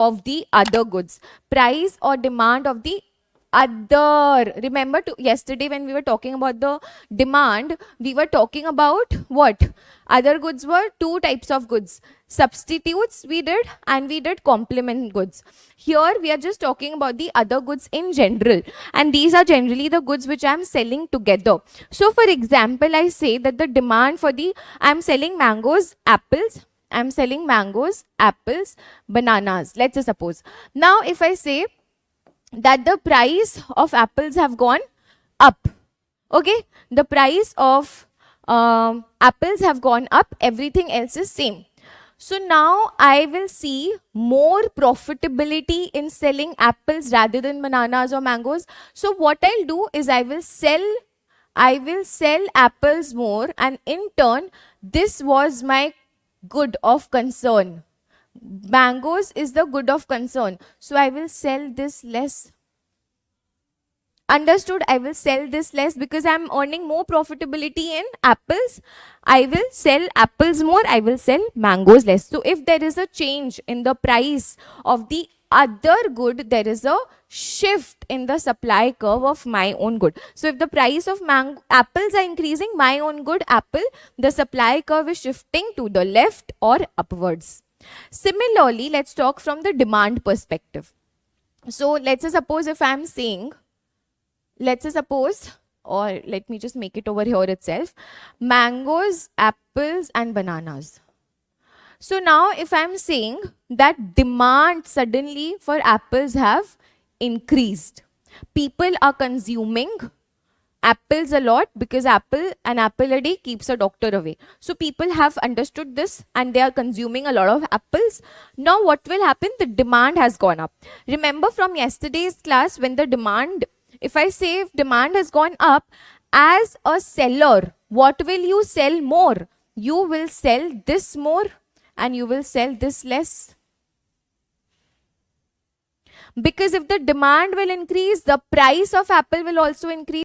of the other goods. Price or demand of the other. Remember yesterday when we were talking about the demand, we were talking about what? Other goods were two types of goods. Substitutes we did, and we did complement goods. Here we are just talking about the other goods in general, and these are generally the goods which I am selling together. So for example, I say that the demand for the, I am selling mangoes, apples, I'm selling mangoes, apples, bananas. Let's just suppose. Now, if I say that the price of apples have gone up, okay, the price of apples have gone up, everything else is same. So now I will see more profitability in selling apples rather than bananas or mangoes. So what I'll do is I will sell apples more, and in turn, this was my good of concern. Mangoes is the good of concern. So I will sell this less. Understood? I will sell this less because I'm earning more profitability in apples. I will sell apples more. I will sell mangoes less. So if there is a change in the price of the other good, there is a shift in the supply curve of my own good. So if the price of apples are increasing, my own good apple, the supply curve is shifting to the left or upwards. Similarly, let's talk from the demand perspective. So let's say suppose if I'm saying, let's say suppose, or let me just make it over here itself, mangoes, apples and bananas. So now if I'm saying that demand suddenly for apples have increased, people are consuming apples a lot because an apple a day keeps a doctor away. So people have understood this and they are consuming a lot of apples. Now what will happen? The demand has gone up. Remember from yesterday's class, when the demand, if I say if demand has gone up, as a seller, what will you sell more? You will sell this more and you will sell this less. Because if the demand will increase, the price of apple will also increase.